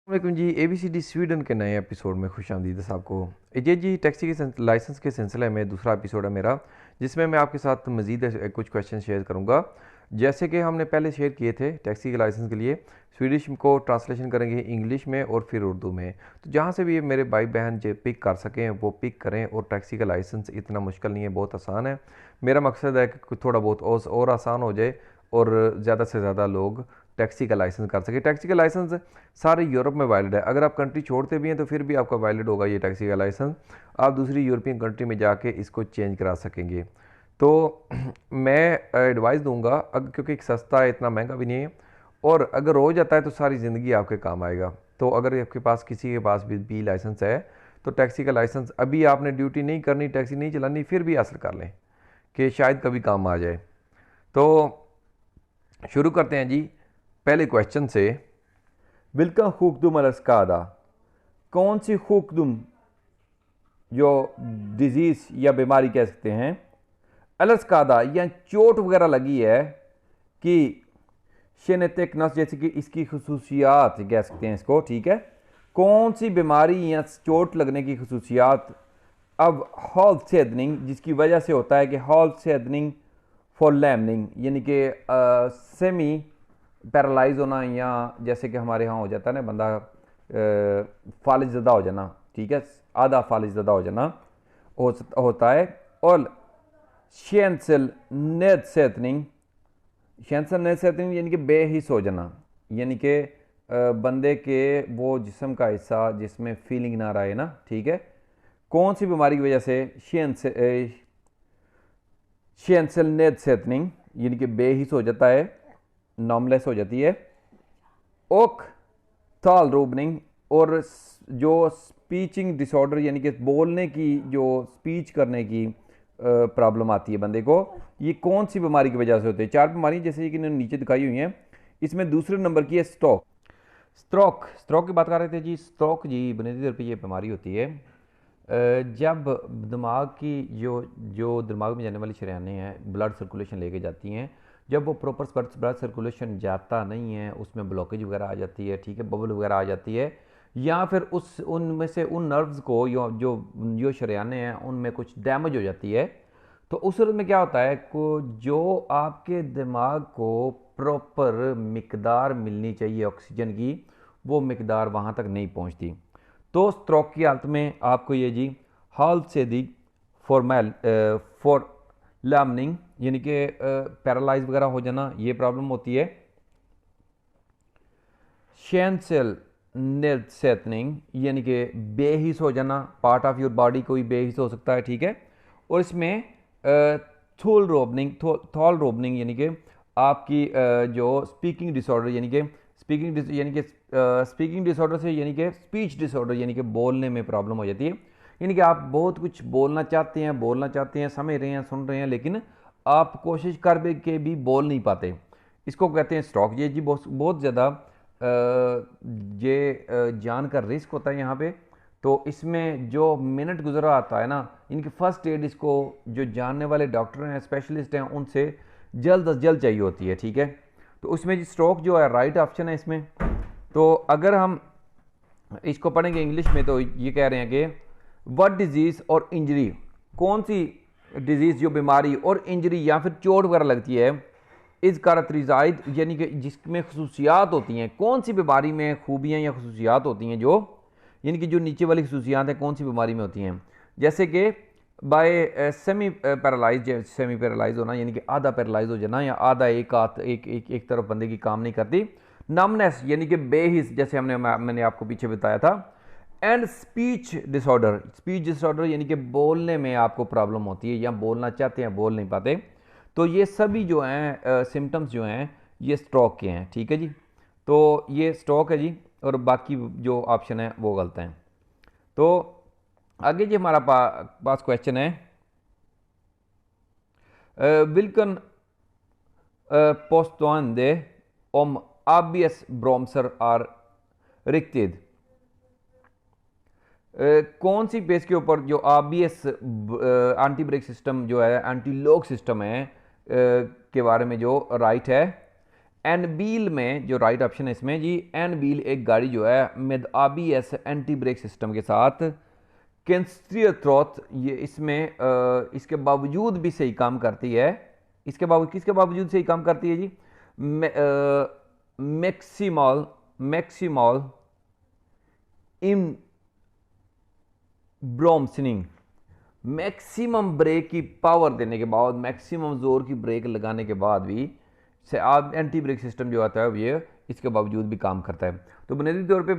वालेकुम जी। ABCD Sweden के नए एपिसोड में खुश आमदीद आपको। ये जी टैक्सी के लाइसेंस के सिलसिले में दूसरा एपिसोड है मेरा, जिसमें मैं आपके साथ मज़ीद कुछ क्वेश्चन शेयर करूंगा। जैसे कि हमने पहले शेयर किए थे टैक्सी के लाइसेंस के लिए, स्वीडिश को ट्रांसलेशन करेंगे इंग्लिश में और फिर उर्दू में। तो जहाँ से भी मेरे भाई बहन जो पिक कर सकें वो पिक करें। और टैक्सी का लाइसेंस इतना मुश्किल नहीं है, बहुत आसान है। मेरा मकसद है कि थोड़ा बहुत और आसान हो जाए और ज़्यादा से ज़्यादा लोग टैक्सी का लाइसेंस कर सके। टैक्सी का लाइसेंस सारे यूरोप में वैलिड है। अगर आप कंट्री छोड़ते भी हैं तो फिर भी आपका वैलिड होगा ये टैक्सी का लाइसेंस। आप दूसरी यूरोपियन कंट्री में जाके इसको चेंज करा सकेंगे। तो मैं एडवाइस दूंगा, क्योंकि एक सस्ता है, इतना महंगा भी नहीं है, और अगर हो जाता है तो सारी ज़िंदगी आपके काम आएगा। तो अगर आपके पास किसी के पास भी बी लाइसेंस है तो टैक्सी का लाइसेंस अभी आपने ड्यूटी नहीं करनी, टैक्सी नहीं चलानी, फिर भी हासिल कर लें कि शायद कभी काम आ जाए। तो शुरू करते हैं जी पहले क्वेश्चन से। विल्का हुक्दुम अलस्कादा, कौन सी हुक्दुम जो डिजीज़ या बीमारी कह सकते हैं, अलस्कादा या चोट वगैरह लगी है कि शेनेटिक नस, जैसे कि इसकी खसूसियात कह सकते हैं इसको, ठीक है। कौन सी बीमारी या चोट लगने की खसूसियात अब हॉल सेदनिंग, जिसकी वजह से होता है कि हॉल सेदनिंग फॉर लैमनिंग, यानी कि सेमी पैरालाइज होना, या जैसे कि हमारे यहाँ हो जाता है ना बंदा फालिज ज़दा हो जाना, ठीक है, आधा फालिज ज़दा हो जाना होता है। और शेंसल नेदसेतनिंग, शेंसल नेदसेतनिंग यानी कि बेहिस हो जाना, यानी कि बंदे के वो जिस्म का हिस्सा जिसमें फीलिंग ना रहे ना, ठीक है। कौन सी बीमारी की वजह से शेंसल नेदसेतनिंग यानी कि बेहिस हो जाता है, नॉर्मलेस हो जाती है। ओक ताल रोबनिंग, और जो स्पीचिंग डिसऑर्डर यानी कि बोलने की, जो स्पीच करने की प्रॉब्लम आती है बंदे को, ये कौन सी बीमारी की वजह से होती है। चार बीमारी जैसे कि इन्होंने नीचे दिखाई हुई हैं। इसमें दूसरे नंबर की है स्ट्रोक। स्ट्रोक की बात कर रहे थे जी। स्ट्रोक जी बुनियादी तौर पर ये बीमारी होती है जब दिमाग की जो जो दिमाग में जाने वाली शरेयानें हैं ब्लड सर्कुलेशन लेके जाती हैं, जब वो प्रॉपर ब्लड सर्कुलेशन जाता नहीं है, उसमें ब्लॉकेज वगैरह आ जाती है, ठीक है, बबल वगैरह आ जाती है, या फिर उस उनमें से उन नर्व्स को जो जो जो शरेयानें हैं उनमें कुछ डैमेज हो जाती है, तो उस सूरत में क्या होता है को जो आपके दिमाग को प्रॉपर मिकदार मिलनी चाहिए ऑक्सीजन की, वो मिकदार वहाँ तक नहीं पहुँचती। तो स्ट्रोक की हालत में आपको ये जी हाल से दी फॉर लैमनिंग यानी कि पैरालाइज वगैरह हो जाना, ये प्रॉब्लम होती है। शेंसल नेदसेतनिंग यानी कि बेहिस हो जाना, पार्ट ऑफ योर बॉडी कोई बेहिस हो सकता है, ठीक है। और इसमें थॉल रोबनिंग यानी कि आपकी जो स्पीकिंग डिसऑर्डर यानी कि स्पीकिंग डिसऑर्डर से यानी कि स्पीच डिसऑर्डर यानी कि बोलने में प्रॉब्लम हो जाती है, यानी कि आप बहुत कुछ बोलना चाहते हैं, समझ रहे हैं, सुन रहे हैं, लेकिन आप कोशिश कर के भी बोल नहीं पाते। इसको कहते हैं स्ट्रोक। ये जी बहुत ज़्यादा ये जान का रिस्क होता है यहाँ पे। तो इसमें जो मिनट गुजरा आता है ना, इनकी फर्स्ट एड इसको जो जानने वाले डॉक्टर हैं, स्पेशलिस्ट हैं, उनसे जल्द अज जल्द चाहिए होती है, ठीक है। तो उसमें जी स्ट्रोक जो है राइट ऑप्शन है इसमें। तो अगर हम इसको पढ़ेंगे इंग्लिश में तो ये कह रहे हैं कि व्हाट डिजीज़ और इंजरी, कौन सी डिजीज़ जो बीमारी और इंजरी या फिर चोट वगैरह लगती है, इस कारतरिजाइद यानी कि जिसमें खसूसियात होती हैं, कौन सी बीमारी में खूबियाँ या खसूसियात होती हैं, जो यानी कि जो नीचे वाली खसूसियात हैं कौन सी बीमारी में होती हैं, जैसे कि बाय सेमी पैरालाइज होना यानी कि आधा पैरालाइज हो जाना, या आधा एक तरफ बंदे की काम नहीं करती। नमनेस यानी कि बेहिस, जैसे मैंने आपको पीछे बताया था। एंड स्पीच डिसऑर्डर यानी कि बोलने में आपको प्रॉब्लम होती है, या बोलना चाहते हैं बोल नहीं पाते। तो ये सभी जो हैं सिम्टम्स जो हैं ये स्ट्रोक के हैं, ठीक है जी। तो ये स्ट्रोक है जी, और बाकी जो ऑप्शन है वो गलत हैं। तो आगे जी हमारा पास क्वेश्चन है विल्कन påstående om ABS-bromsar är riktigt। कौन सी बेस के ऊपर जो ABS एंटी ब्रेक सिस्टम जो है, एंटी लॉक सिस्टम है के बारे में जो राइट है। एनबील में जो राइट ऑप्शन है इसमें जी, एनबील एक गाड़ी जो है मिद ABS एंटी ब्रेक सिस्टम के साथ कैंस्ट्रियर थ्रोथ, ये इसमें इसके बावजूद भी सही काम करती है। इसके बावजूद, किसके बावजूद सही काम करती है जी? मैक्सिमल मैक्सिमल इन ब्रोमसनिंग, मैक्सिमम ब्रेक की पावर देने के बाद, मैक्सिमम जोर की ब्रेक लगाने के बाद भी से आप एंटी ब्रेक सिस्टम जो आता है ये इसके बावजूद भी काम करता है। तो बुनियादी तौर पे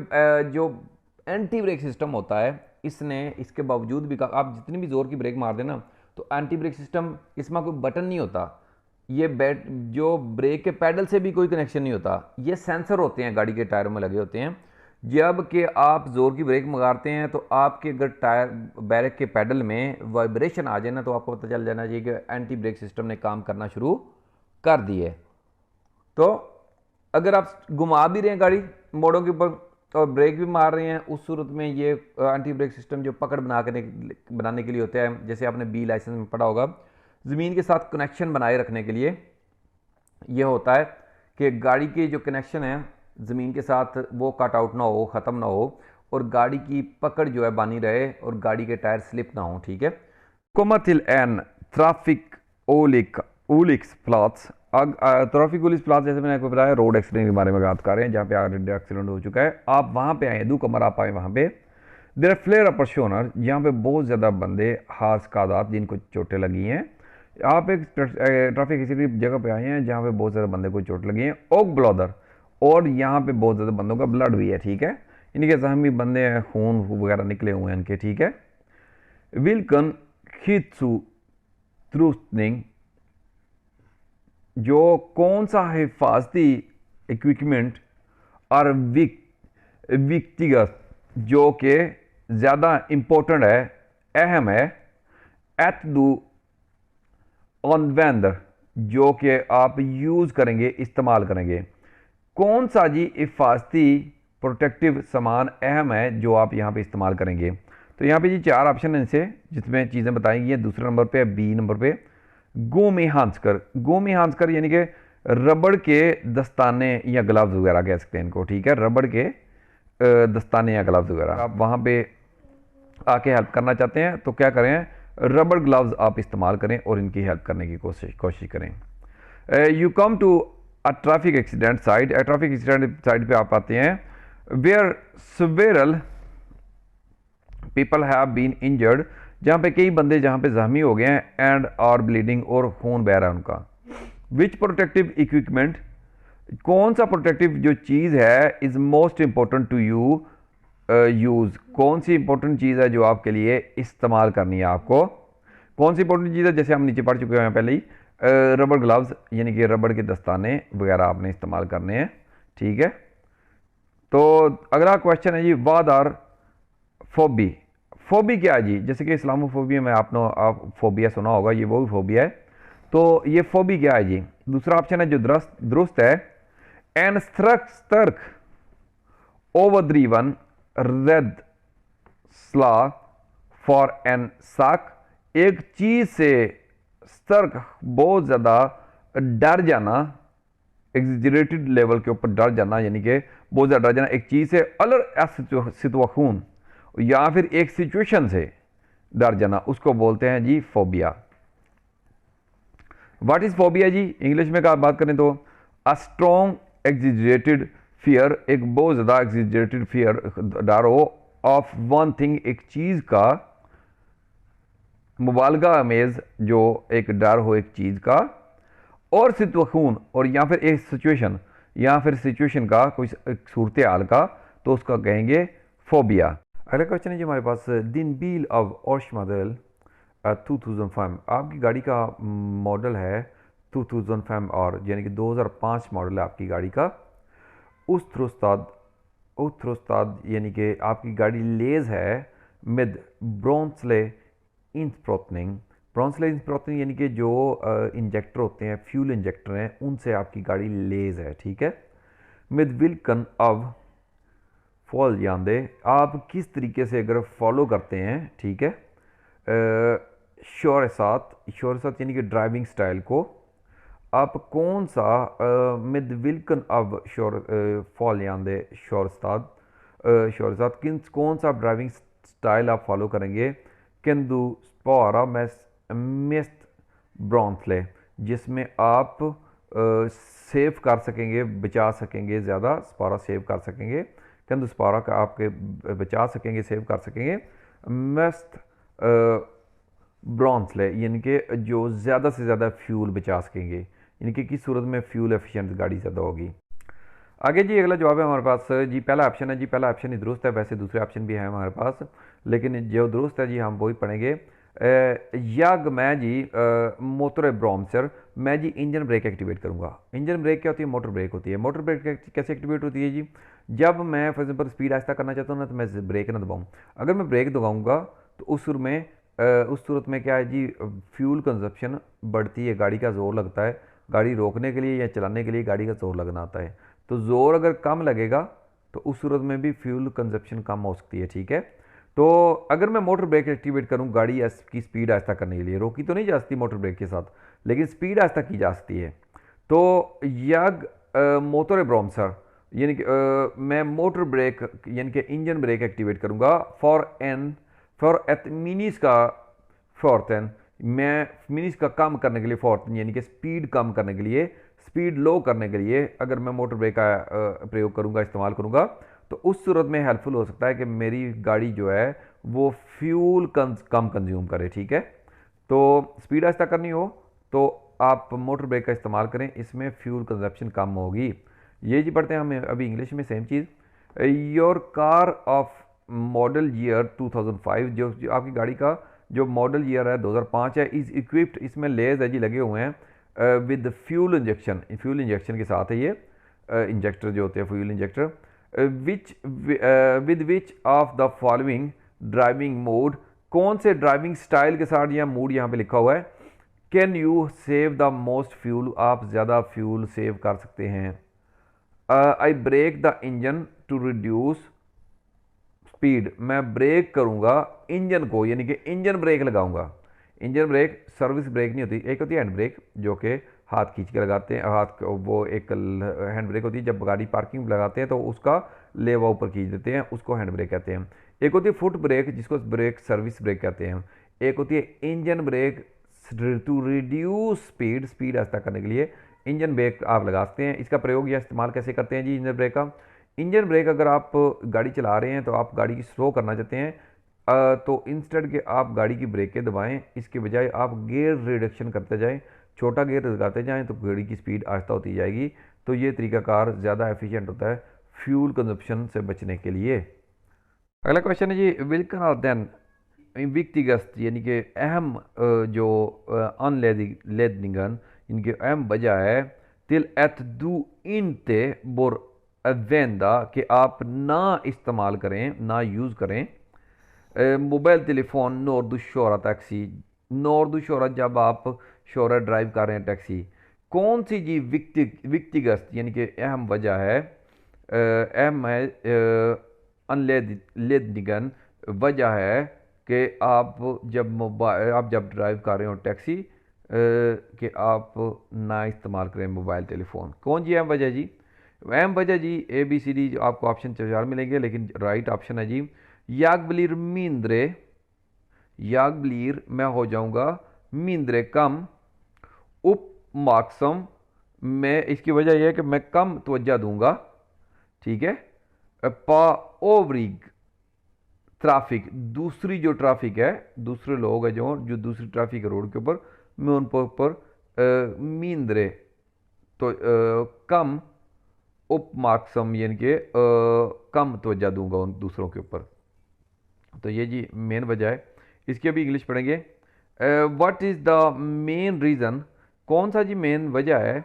जो एंटी ब्रेक सिस्टम होता है इसने इसके बावजूद भी, आप जितनी भी जोर की ब्रेक मार देना तो एंटी ब्रेक सिस्टम, इसमें कोई बटन नहीं होता, ये बैट जो ब्रेक के पैडल से भी कोई कनेक्शन नहीं होता, ये सेंसर होते हैं गाड़ी के टायरों में लगे होते हैं। जब कि आप जोर की ब्रेक मारते हैं तो आपके अगर टायर बैरक के पैडल में वाइब्रेशन आ जाए ना तो आपको पता चल जाना चाहिए कि एंटी ब्रेक सिस्टम ने काम करना शुरू कर दिए। तो अगर आप घुमा भी रहे हैं गाड़ी मोड़ों के ऊपर और ब्रेक भी मार रहे हैं, उस सूरत में ये एंटी ब्रेक सिस्टम जो पकड़ बनाने के लिए होता है, जैसे आपने बी लाइसेंस में पढ़ा होगा, ज़मीन के साथ कनेक्शन बनाए रखने के लिए ये होता है कि गाड़ी के जो कनेक्शन है ज़मीन के साथ वो कट आउट ना हो, ख़त्म ना हो, और गाड़ी की पकड़ जो है बनी रहे और गाड़ी के टायर स्लिप ना हो। ठीक है। कोमथिल एन ट्रैफिक ओलिक्स प्लॉट्स, ट्रैफिक ओलिक्स प्लॉट्स जैसे मैंने आपको बताया रोड एक्सीडेंट के बारे में बात कर रहे हैं, जहाँ पे ऑलरेडी एक्सीडेंट हो चुका है। आप वहाँ पे आए, दो कमर आप आए वहाँ पे, देर फ्लेयर अपर शोनर, जहाँ पे बहुत ज़्यादा बंदे हार्स कादात जिनको चोटें लगी हैं। आप एक ट्रैफिक एक्सीडेंट जगह पे आए हैं जहाँ पे बहुत ज़्यादा बंदे को चोट लगी है। ओक ब्लॉदर, और यहाँ पे बहुत ज़्यादा बंदों का ब्लड भी है। ठीक है, इनके जख्मी बंदे हैं, खून वगैरह निकले हुए हैं इनके। ठीक है। विल्कन खित्सू थ्रूस्निंग, जो कौन सा हिफाजती इक्विपमेंट और व्यक्तिगत जो कि ज़्यादा इम्पोर्टेंट है, अहम है, एट दू ऑनवेंदर जो कि आप यूज़ करेंगे, इस्तेमाल करेंगे, कौन सा जी हिफाजती प्रोटेक्टिव सामान अहम है जो आप यहाँ पे इस्तेमाल करेंगे? तो यहाँ पे जी 4 ऑप्शन हैं इनसे जिसमें चीज़ें बताई गई हैं। दूसरे नंबर पे, बी नंबर पे, गोमी हांसकर यानी कि रबड़ के दस्ताने या ग्लव्स वगैरह कह सकते हैं इनको। ठीक है, रबड़ के दस्ताने या ग्लव्स वगैरह। आप वहाँ पे आके हेल्प करना चाहते हैं तो क्या करें, रबड़ ग्लव्स आप इस्तेमाल करें और इनकी हेल्प करने की कोशिश करें। You come to a traffic accident side, traffic accident side पे आप आते हैं, where several people have been injured, जहाँ पे कई बंदे जहाँ पे जख्मी हो गए हैं, एंड आर ब्लीडिंग, और खून बह रहा है उनका। विच प्रोटेक्टिव इक्विपमेंट, कौन सा प्रोटेक्टिव जो चीज़ है, is most important to you use, कौन सी इंपॉर्टेंट चीज़ है जो आपके लिए इस्तेमाल करनी है आपको, कौन सी इंपॉर्टेंट चीज़ है? जैसे हम नीचे पढ़ चुके हैं पहले ही, रबड़ ग्लव्स यानी कि रबड़ के दस्ताने वगैरह आपने इस्तेमाल करने हैं। ठीक है। तो अगला क्वेश्चन है जी, वाद आर फोबी क्या है जी? जैसे कि इस्लामोफोबिया में आप फोबिया सुना होगा, ये वो भी फोबिया है। तो ये फोबी क्या है जी? दूसरा ऑप्शन है जो दुरुस्त है, N Starc ओवरड्रीवन red स्ला for an साक, एक चीज से स्टर्क बहुत ज्यादा डर जाना, एग्जिजरेटेड लेवल के ऊपर डर जाना, यानी कि बहुत ज्यादा डर जाना एक चीज से, अलर सितुआखून, या फिर एक सिचुएशन से डर जाना, उसको बोलते हैं जी फोबिया। व्हाट इज फोबिया जी? इंग्लिश में बात करें तो अ स्ट्रॉन्ग एग्जिजरेटेड फियर, एक बहुत ज्यादा एग्जिजरेटेड फियर, डर हो, ऑफ वन थिंग, एक चीज का, मुबालगा अमेज जो एक डर हो एक चीज का, और सितुआखून, और या फिर एक सिचुएशन, या फिर सिचुएशन का कोई सूरत हाल का, तो उसका कहेंगे फोबिया। अगला क्वेश्चन है जी हमारे पास, दिन बील ऑफ ऑर्श मॉडल 2005, आपकी गाड़ी का मॉडल है 2005 और यानी कि 2005 मॉडल है आपकी गाड़ी का। उस थ्रोस्ताद यानी कि आपकी गाड़ी लेज है मिद ब्रोंसले इंस्प्रोतनिंग यानी कि जो इंजेक्टर होते हैं, फ्यूल इंजेक्टर हैं, उनसे आपकी गाड़ी लेज है। ठीक है। मिद विल्कन अब फॉल जानदे, आप किस तरीके से अगर फॉलो करते हैं, ठीक है, श्योर साथ यानी कि ड्राइविंग स्टाइल को, आप कौन सा med vilken av följande शोरसाद किन कौन सा ड्राइविंग स्टाइल आप फॉलो करेंगे? कैन डू स्पारा मेस्ट ब्रॉन्सले, जिसमें आप सेव कर सकेंगे, बचा सकेंगे, ज़्यादा स्पारा सेव कर सकेंगे। कैन डू स्पारा का आपके बचा सकेंगे, सेव कर सकेंगे। मेस्ट ब्रॉन्सले यानी कि जो ज़्यादा से ज़्यादा फ्यूल बचा सकेंगे, यानी कि किस सूरत में फ्यूल एफिशिएंट गाड़ी ज़्यादा होगी। आगे जी अगला जवाब है हमारे पास जी, पहला ऑप्शन है जी, पहला ऑप्शन ही दुरुस्त है। वैसे दूसरे ऑप्शन भी हैं हमारे पास, लेकिन जो दुरुस्त है जी हम वही पढ़ेंगे। यग मैं जी मोटर ब्रॉम्सर, मैं जी इंजन ब्रेक एक्टिवेट करूंगा। इंजन ब्रेक क्या होती है? मोटर ब्रेक होती है। मोटर ब्रेक कैसे एक्टिवेट होती है जी? जब मैं फॉर एग्जाम्पल स्पीड आहिस्ता करना चाहता हूँ ना, तो मैं ब्रेक ना दबाऊँ। अगर मैं ब्रेक दबाऊँगा तो उस सूरत में क्या है जी, फ्यूल कंजप्शन बढ़ती है, गाड़ी का जोर लगता है। गाड़ी रोकने के लिए या चलाने के लिए गाड़ी का जोर लगना आता है। तो जोर अगर कम लगेगा तो उस सूरत में भी फ्यूल कंजप्शन कम हो सकती है, ठीक है। तो अगर मैं मोटर ब्रेक एक्टिवेट करूं गाड़ी की स्पीड आहिस्ता करने के लिए, रोकी तो नहीं जा सकती मोटर ब्रेक के साथ, लेकिन स्पीड आहिस्ता की जा सकती है। तो यग मोटर ब्रॉम्सर यानी कि मैं मोटर ब्रेक यानी कि इंजन ब्रेक एक्टिवेट करूंगा फॉर एट मिनीस का फॉरथन, मैं मिनीस का कम करने के लिए, फॉरथन यानी कि स्पीड कम करने के लिए, स्पीड लो करने के लिए अगर मैं मोटर ब्रेक का प्रयोग करूंगा, इस्तेमाल करूंगा, तो उस सूरत में हेल्पफुल हो सकता है कि मेरी गाड़ी जो है वो फ्यूल कम कंज्यूम करे, ठीक है। तो स्पीड आहिस्ता करनी हो तो आप मोटर ब्रेक का इस्तेमाल करें, इसमें फ्यूल कंजप्शन कम होगी। ये जी पढ़ते हैं हम अभी इंग्लिश में same cheese. Your car of model year 2005, जो आपकी गाड़ी का जो मॉडल ईयर है 2005 है, इज इक्विप्ड, इसमें लेज है जी लगे हुए हैं with fuel injection, fuel injection के साथ है ये इंजेक्टर जो होते हैं fuel injector. Which with which of the following driving mode, कौन से ड्राइविंग स्टाइल के साथ यह मूड यहाँ पे लिखा हुआ है, can you save the most fuel, आप ज़्यादा फ्यूल सेव कर सकते हैं। I brake the engine to reduce speed, मैं ब्रेक करूंगा इंजन को, यानी कि इंजन ब्रेक लगाऊंगा। इंजन ब्रेक सर्विस ब्रेक नहीं होती, एक होती है हैंड ब्रेक जो कि हाथ खींच के लगाते हैं, वो एक हैंड ब्रेक होती है जब गाड़ी पार्किंग में लगाते हैं तो उसका लेवा ऊपर खींच देते हैं, उसको हैंड ब्रेक कहते हैं। एक होती है फुट ब्रेक जिसको ब्रेक सर्विस ब्रेक कहते हैं। एक होती है engine brake to reduce speed, speed आहिस्ता करने के लिए इंजन ब्रेक आप लगाते हैं। इसका प्रयोग या इस्तेमाल कैसे करते हैं जी इंजन ब्रेक का? इंजन ब्रेक अगर आप गाड़ी चला रहे हैं तो आप गाड़ी की स्लो करना चाहते हैं, तो इंस्टेड के आप गाड़ी की ब्रेकें दबाएं, इसके बजाय आप गियर रिडक्शन करते जाएं, छोटा गियर लगाते जाएं तो गाड़ी की स्पीड आहिस्ता होती जाएगी। तो ये तरीकाकार ज़्यादा एफिशिएंट होता है फ्यूल कंजप्शन से बचने के लिए। अगला क्वेश्चन है जी, विल्कन और देन विक्तिगत यानी कि अहम जो अनलेदनिंगन, इनकी अहम वजह है तिल एथ दू इनते बोर अवेंदा कि आप ना इस्तेमाल करें, ना यूज़ करें मोबाइल टेलीफोन नोर दुशोरा टैक्सी, नोर दुशोरा जब आप शोरा ड्राइव कर रहे हैं टैक्सी। कौन सी जी व्यक्तिगत यानी कि अहम वजह है, अहम है अनलेदनिगन वजह है कि आप जब ड्राइव कर रहे हो टैक्सी कि आप ना इस्तेमाल करें मोबाइल टेलीफोन। कौन जी अहम वजह जी? अहम वजह जी ABCD जो आपको ऑप्शन 4 मिलेंगे, लेकिन राइट ऑप्शन है जी यागबलीर मींद्रे, यागबलीर मैं हो जाऊंगा मींद्रे कम, उप मार्क्सम मैं, इसकी वजह यह है कि मैं कम तवज्जो दूंगा, ठीक है। पा ओवरिग ट्रैफिक, दूसरी जो ट्रैफिक है, दूसरे लोग हैं जो दूसरी ट्रैफिक है रोड के ऊपर, मैं उन पर मींद्रे तो कम उपमार्क्सम यानी कि कम तवज्जो दूंगा उन दूसरों के ऊपर। तो ये जी मेन वजह है। इसकी अभी इंग्लिश पढ़ेंगे। What is the main reason, कौन सा जी मेन वजह है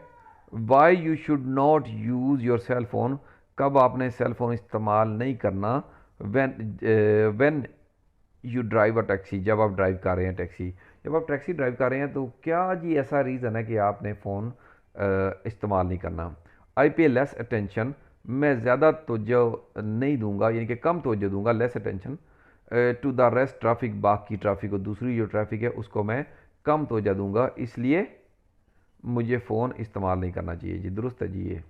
why you should not use your cell phone, कब आपने सेल फोन इस्तेमाल नहीं करना, when you drive a taxi, जब आप ड्राइव कर रहे हैं टैक्सी, जब आप टैक्सी ड्राइव कर रहे हैं तो क्या जी ऐसा रीज़न है कि आपने फ़ोन इस्तेमाल नहीं करना। आई पे लेस अटेंशन, मैं ज़्यादा तवज्जो नहीं दूंगा यानी कि कम तवज्जो दूंगा, less attention to the rest traffic, बाकी ट्रैफिक को, दूसरी जो ट्रैफिक है उसको मैं कम तवज्जो दूंगा, इसलिए मुझे फ़ोन इस्तेमाल नहीं करना चाहिए जी, दुरुस्त है जी ये।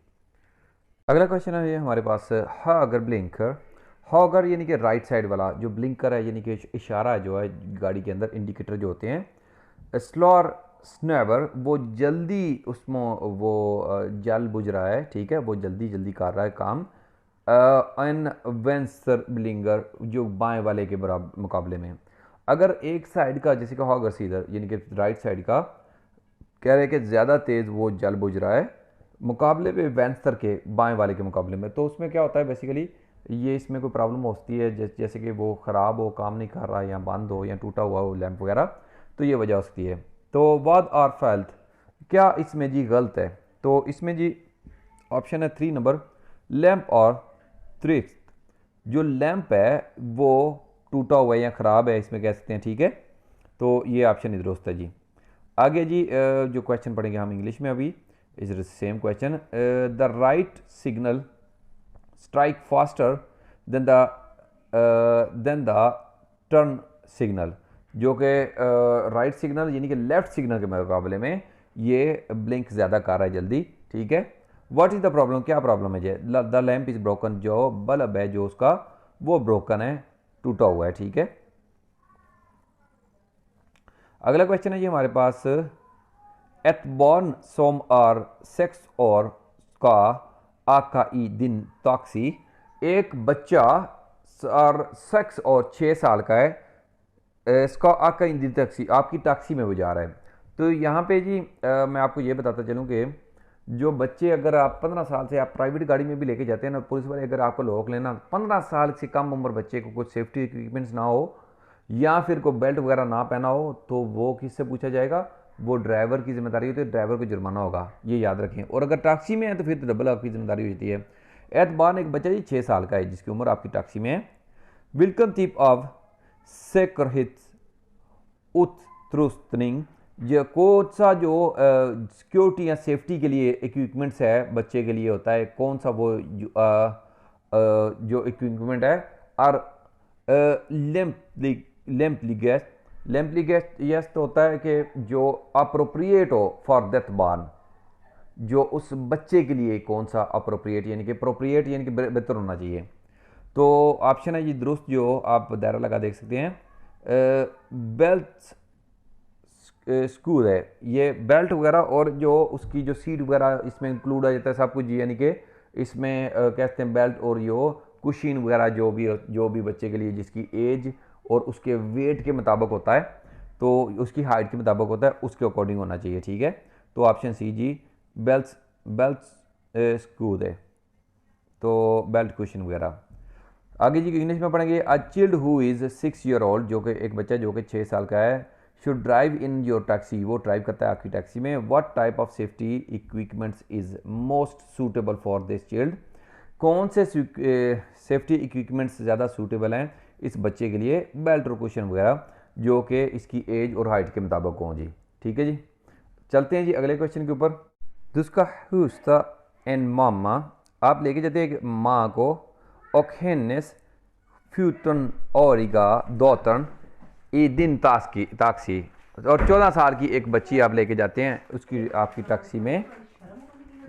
अगला क्वेश्चन है ये हमारे पास, अगर ब्लिंकर, अगर यानी कि राइट साइड वाला जो ब्लिंकर है यानी कि इशारा जो है गाड़ी के अंदर, इंडिकेटर जो होते हैं, स्लोअर स्नैबर वो जल्दी उसमें वो जल बुझ रहा है, ठीक है, वो जल्दी जल्दी कर रहा है काम, एन वेंसर ब्लिंगर जो बाएं वाले के बराबर मुकाबले में। अगर एक साइड का जैसे कि हॉगर सीधर यानी कि राइट साइड का कह रहे हैं कि ज़्यादा तेज़ वो जल बुझ रहा है मुकाबले पे वेंसर के बाएं वाले के मुकाबले में, तो उसमें क्या होता है बेसिकली, ये इसमें कोई प्रॉब्लम होती है जैसे कि वो ख़राब हो, काम नहीं कर रहा, या बंद हो, या टूटा हुआ हो लैंप वगैरह, तो ये वजह हो सकती है। तो वाद आर फैल्थ, क्या इसमें जी गलत है? तो इसमें जी ऑप्शन है 3 नंबर, लैंप और थ्रिफ्ट, जो लैंप है वो टूटा हुआ है या ख़राब है इसमें कह सकते हैं, ठीक है। तो ये ऑप्शन ही दुरुस्त है जी। आगे जी जो क्वेश्चन पढ़ेंगे हम इंग्लिश में अभी, is same question, the write signal strike faster than the turn signal, जो कि राइट सिग्नल यानी कि लेफ्ट सिग्नल के मुकाबले में ये ब्लिंक ज़्यादा कर रहा है जल्दी, ठीक है। व्हाट इज़ द प्रॉब्लम, क्या प्रॉब्लम है जी? द लैंप इज़ ब्रोकन, जो बल्ब है जो उसका वो ब्रोकन है, टूटा हुआ है, ठीक है। अगला क्वेश्चन है जी हमारे पास, एतबॉर्न सोम और सेक्स और का आका ई दिन ताक्सी, एक बच्चा और सेक्स और 6 साल का है, इसका आका इन दिन टैक्सी आपकी टैक्सी में वो जा रहा है। तो यहाँ पे जी मैं आपको ये बताता चलूँ कि जो बच्चे अगर आप 15 साल से आप प्राइवेट गाड़ी में भी लेके जाते हैं ना, पुलिस वाले अगर आपको रोक लेना, 15 साल से कम उम्र बच्चे को कुछ सेफ्टी इक्विपमेंट्स ना हो या फिर कोई बेल्ट वगैरह ना पहना हो, तो वो किससे पूछा जाएगा? वो ड्राइवर की जिम्मेदारी होती है, ड्राइवर को जुर्माना होगा, ये याद रखें। और अगर टैक्सी में है तो फिर तो डबल आपकी जिम्मेदारी होती है। एतबार एक बच्चा जी 6 साल का है जिसकी उम्र आपकी टैक्सी में है। विल्कन तीप ऑफ सेकरहित उत्तरुस्टनिंग, जो कौन सा जो सिक्योरिटी या सेफ्टी के लिए इक्विपमेंट्स है बच्चे के लिए होता है, कौन सा वो जो इक्विपमेंट है, और लेम्पली गैस यस तो होता है कि जो अप्रोप्रिएट हो फॉर डेथ बार्न, जो उस बच्चे के लिए कौन सा अप्रोप्रिएट यानी कि प्रोप्रिएट यानी कि बेहतर होना चाहिए। तो ऑप्शन है ये दुरुस्त, जो आप दायरा लगा देख सकते हैं, बेल्ट स्क्रू है, ये बेल्ट वगैरह और जो उसकी जो सीट वगैरह इसमें इंक्लूड आ जाता है सब कुछ, यानी कि इसमें कहते हैं बेल्ट और यो कुशीन वगैरह जो भी बच्चे के लिए जिसकी एज और उसके वेट के मुताबिक होता है, तो उसकी हाइट के मुताबिक होता है, उसके अकॉर्डिंग होना चाहिए, ठीक है। तो ऑप्शन सी जी बेल्ट स्क्रू है, तो बेल्ट कुशन वगैरह। आगे जी इंग्लिश में पढ़ेंगे, अ chilled who is 6 year old, जो कि एक बच्चा जो कि 6 साल का है, should drive in your taxi, वो ड्राइव करता है आपकी टैक्सी में। What type of safety equipments is most suitable for this chilled, कौन से सेफ्टी इक्विपमेंट्स ज़्यादा सूटेबल हैं इस बच्चे के लिए? बेल्ट और कुशन वगैरह जो कि इसकी एज और हाइट के मुताबिक हों जी, ठीक है जी। चलते हैं जी अगले क्वेश्चन के ऊपर। दुस्का हुस्ता एन मामा, आप लेके जाते हैं एक माँ को, ओखेनेस फ्यूटन ओरिगा दोतन ए दिन ताक्सी, और 14 साल की एक बच्ची आप लेके जाते हैं उसकी आपकी टैक्सी में।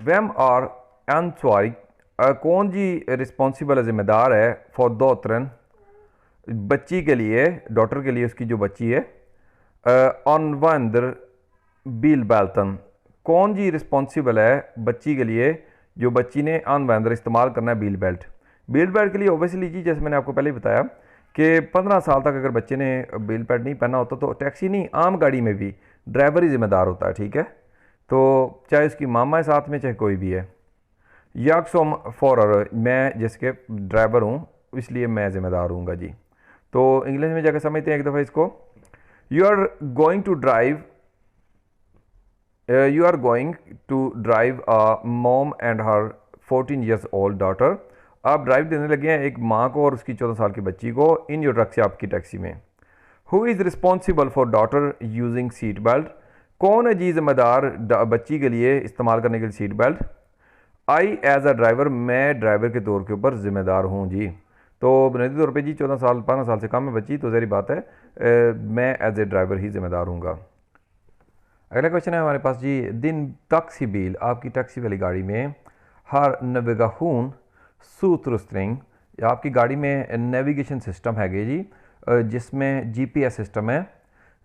वेम और एनसवारी, कौन जी रिस्पॉन्सिबल जिम्मेदार है फॉर दोतरन, बच्ची के लिए, डॉटर के लिए उसकी जो बच्ची है, ऑन वंदर बील बैल्टन, कौन जी रिस्पॉन्सिबल है बच्ची के लिए जो बच्ची ने ऑन वंदर इस्तेमाल करना है बील बेल्ट। बील बेल्ट के लिए ओबियसली जी जैसे मैंने आपको पहले ही बताया कि 15 साल तक अगर बच्चे ने बील बेल्ट नहीं पहना होता तो टैक्सी नहीं आम गाड़ी में भी ड्राइवर ही जिम्मेदार होता है, ठीक है। तो चाहे उसकी मामा है साथ में चाहे कोई भी है। याक्सोम फॉर, मैं जिसके ड्राइवर हूँ इसलिए मैं ज़िम्मेदार हूँगा जी। तो इंग्लिश में जाकर समझते हैं एक दफ़ा इसको। You are going to drive a mom and her 14 years old daughter, आप ड्राइव देने लगे हैं एक माँ को और उसकी 14 साल की बच्ची को इन योर टैक्सी, आपकी टैक्सी में। Who is responsible for daughter using seat belt, कौन है जी जिम्मेदार बच्ची के लिए इस्तेमाल करने के लिए seat belt? I as a driver, मैं ड्राइवर के तौर के ऊपर ज़िम्मेदार हूँ जी। तो बुनियादी तौर पे जी 14 साल 15 साल से कम है बच्ची तो ज़ाहिर बात है मैं एज ए ड्राइवर ही ज़िम्मेदार हूँगा। अगला क्वेश्चन है हमारे पास जी, दिन टैक्सी बिल, आपकी टैक्सी वाली गाड़ी में हर नेविगेशन सूत्रस्त्रिंग, आपकी गाड़ी में नेविगेशन सिस्टम है जी, जिसमें जीपीएस सिस्टम है।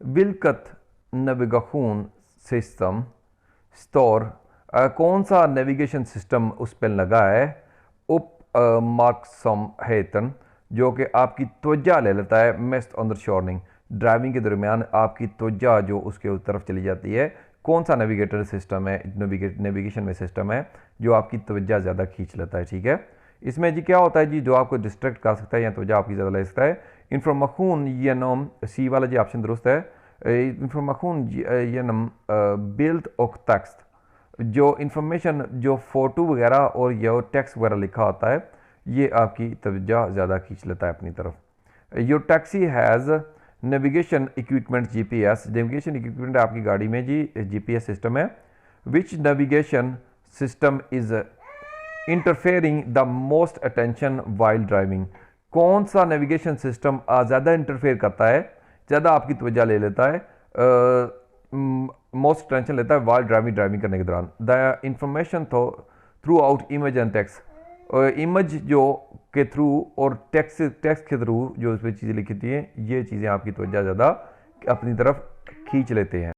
विल्कत नेविगेशन सिस्टम स्टोर, कौन सा नेविगेशन सिस्टम उस पर लगा है? उप मार्क्सम हेतन, जो कि आपकी त्वचा ले लेता है। मेस्ट अंडरशॉर्निंग, ड्राइविंग के दरमियान आपकी त्वचा जो उसके उस तरफ चली जाती है। कौन सा नेविगेटर सिस्टम है, नेविगेशन में सिस्टम है जो आपकी त्वचा ज़्यादा खींच लेता है? ठीक है, इसमें जी क्या होता है जी, जो आपको डिस्ट्रैक्ट कर सकता है या त्वचा आपकी ज़्यादा ले सकता है। इंफॉर्मेशन ये नम, सी वाला जी ऑप्शन दुरुस्त है। इंफॉर्मेशन ये नम बिल्ड ऑफ टेक्स्ट, जो इंफॉर्मेशन जो फ़ोटो वगैरह और ये टेक्स्ट वगैरह लिखा होता है, ये आपकी तवज्जो ज़्यादा खींच लेता है अपनी तरफ। Your taxi has navigation equipment GPS, navigation equipment आपकी गाड़ी में जी जीपीएस सिस्टम है। Which navigation system is interfering the most attention while driving, कौन सा नेविगेशन सिस्टम ज़्यादा इंटरफेयर करता है, ज़्यादा आपकी तवज्जो ले लेता है, मोस्ट टेंशन लेता है वाइल ड्राइविंग करने के दौरान। The information through out image and text, image जो के थ्रू और टेक्स्ट के थ्रू जो उस पर चीज़ें लिखी थी हैं, ये चीज़ें आपकी तवज्जो ज़्यादा अपनी तरफ खींच लेते हैं।